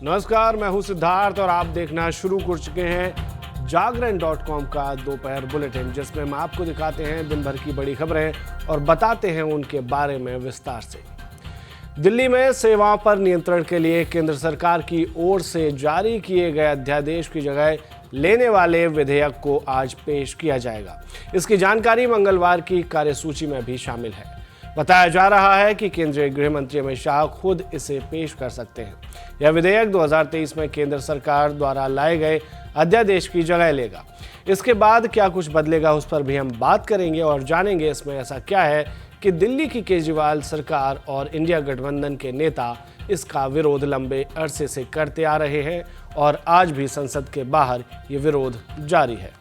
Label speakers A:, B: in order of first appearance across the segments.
A: नमस्कार, मैं हूं सिद्धार्थ और आप देखना शुरू कर चुके हैं जागरण.com का दोपहर बुलेटिन, जिसमें हम आपको दिखाते हैं दिन भर की बड़ी खबरें और बताते हैं उनके बारे में विस्तार से। दिल्ली में सेवाओं पर नियंत्रण के लिए केंद्र सरकार की ओर से जारी किए गए अध्यादेश की जगह लेने वाले विधेयक को आज पेश किया जाएगा। इसकी जानकारी मंगलवार की कार्यसूची में भी शामिल है। बताया जा रहा है कि केंद्रीय गृह मंत्री अमित शाह खुद इसे पेश कर सकते हैं। यह विधेयक 2023 में केंद्र सरकार द्वारा लाए गए अध्यादेश की जगह लेगा। इसके बाद क्या कुछ बदलेगा, उस पर भी हम बात करेंगे और जानेंगे इसमें ऐसा क्या है कि दिल्ली की केजरीवाल सरकार और इंडिया गठबंधन के नेता इसका विरोध लंबे अरसे से करते आ रहे हैं और आज भी संसद के बाहर ये विरोध जारी है।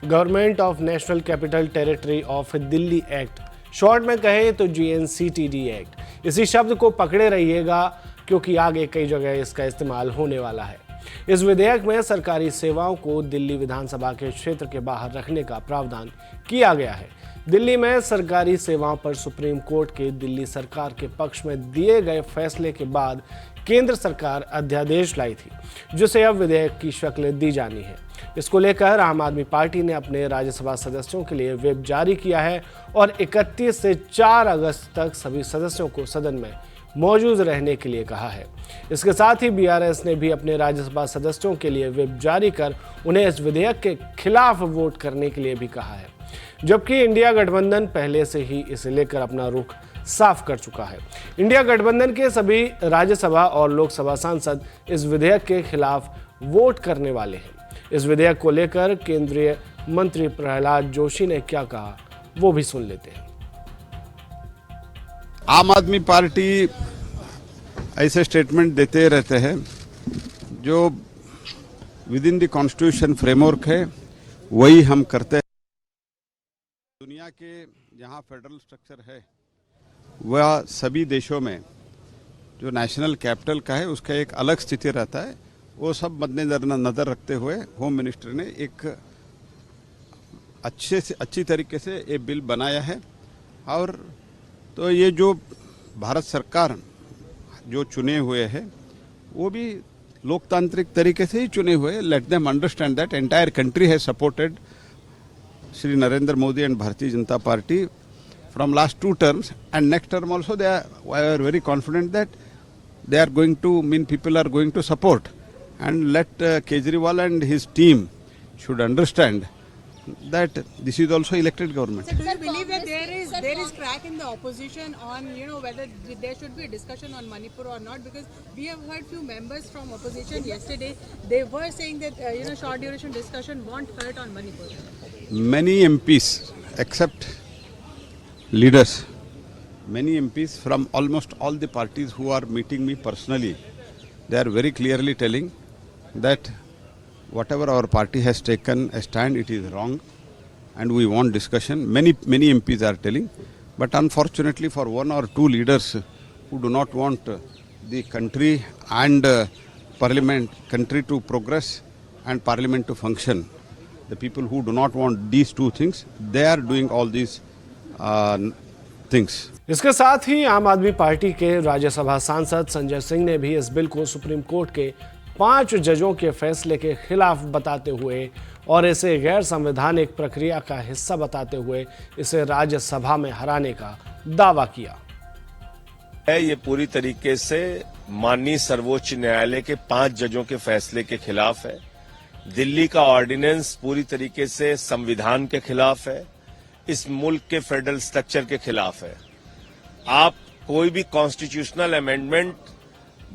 A: Government of national capital territory of Delhi act, short में कहें तो GNCTD एक्ट, इसी शब्द को पकड़े रहिएगा क्योंकि आगे कई जगह इसका इस्तेमाल होने वाला है। इस विधेयक में सरकारी सेवाओं को दिल्ली विधानसभा के क्षेत्र के बाहर रखने का प्रावधान किया गया है। दिल्ली में सरकारी सेवाओं पर सुप्रीम कोर्ट के दिल्ली सरकार के पक्ष में दिए गए फैसले के बाद केंद्र सरकार अध्यादेश लाई थी, जिसे अब विधेयक की शक्ल दी जानी है। इसको लेकर आम आदमी पार्टी ने अपने राज्यसभा सदस्यों के लिए व्हिप जारी किया है और 31 से 4 अगस्त तक सभी सदस्यों को सदन में मौजूद रहने के लिए कहा है। इसके साथ ही BRS ने भी अपने राज्यसभा सदस्यों के लिए व्हिप जारी कर उन्हें इस विधेयक के खिलाफ वोट करने के लिए भी कहा है, जबकि इंडिया गठबंधन पहले से ही इसे लेकर अपना रुख साफ कर चुका है। इंडिया गठबंधन के सभी राज्यसभा और लोकसभा सांसद इस विधेयक के खिलाफ वोट करने वाले हैं। इस विधेयक को लेकर केंद्रीय मंत्री प्रहलाद जोशी ने क्या कहा, वो भी सुन लेते हैं।
B: आम आदमी पार्टी ऐसे स्टेटमेंट देते रहते हैं जो with in the constitution framework है, वही हम करते हैं। दुनिया के जहां फेडरल स्ट्रक्चर है वह सभी देशों में जो नेशनल कैपिटल का है उसका एक अलग स्थिति रहता है। वो सब मद्देनजर रखते हुए होम मिनिस्टर ने एक अच्छी तरीके से ये बिल बनाया है। और तो ये जो भारत सरकार जो चुने हुए हैं वो भी लोकतांत्रिक तरीके से ही चुने हुए। Let them understand that entire country has supported Shri Narendra Modi and Bharatiya Janata party from last 2 terms, and next term also they are very confident that they are going to people are going to support, and let Kejriwal and his team should understand that this is also elected government.
C: So do you believe that there is crack in the opposition on whether there should be a discussion on Manipur or not? Because we have heard few members from opposition yesterday, they were saying that short duration discussion won't hurt on Manipur.
B: Many MPs except leaders, many MPs from almost all the parties who are meeting me personally, they are very clearly telling that whatever our party has taken a stand, it is wrong and we want discussion. Many MPs are telling, but unfortunately for 1 or 2 leaders who do not want the country and country to progress and parliament to function, the people who do not want these 2 things, they are doing all these things.
A: इसके साथ ही आम आदमी party के राज्यसभा सांसद संजय सिंह ने भी इस bill को सुप्रीम कोर्ट के 5 जजों के फैसले के खिलाफ बताते हुए और इसे गैर संवैधानिक प्रक्रिया का हिस्सा बताते हुए इसे राज्यसभा में हराने का दावा किया।
D: ये पूरी तरीके से माननीय सर्वोच्च न्यायालय के 5 जजों के फैसले के खिलाफ है। दिल्ली का ऑर्डिनेंस पूरी तरीके से संविधान के खिलाफ है, इस मुल्क के फेडरल स्ट्रक्चर के खिलाफ है। आप कोई भी कॉन्स्टिट्यूशनल अमेंडमेंट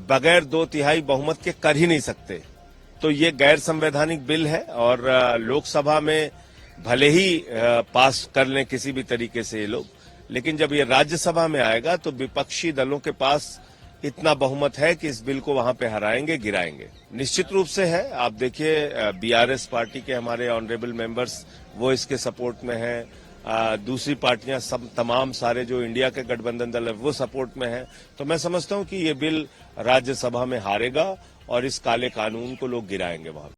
D: बगैर 2/3 बहुमत के कर ही नहीं सकते। तो ये गैर संवैधानिक बिल है और लोकसभा में भले ही पास कर लें किसी भी तरीके से ये लोग, लेकिन जब ये राज्यसभा में आएगा तो विपक्षी दलों के पास इतना बहुमत है कि इस बिल को वहां पे हराएंगे, गिराएंगे। निश्चित रूप से है। आप देखिए BRS पार्टी के हमारे ऑनरेबल मेंबर्स वो इसके सपोर्ट में हैं, दूसरी पार्टियां सब तमाम सारे जो इंडिया के गठबंधन दल है वो सपोर्ट में है। तो मैं समझता हूं कि ये बिल राज्यसभा में हारेगा और इस काले कानून को लोग गिराएंगे वहां।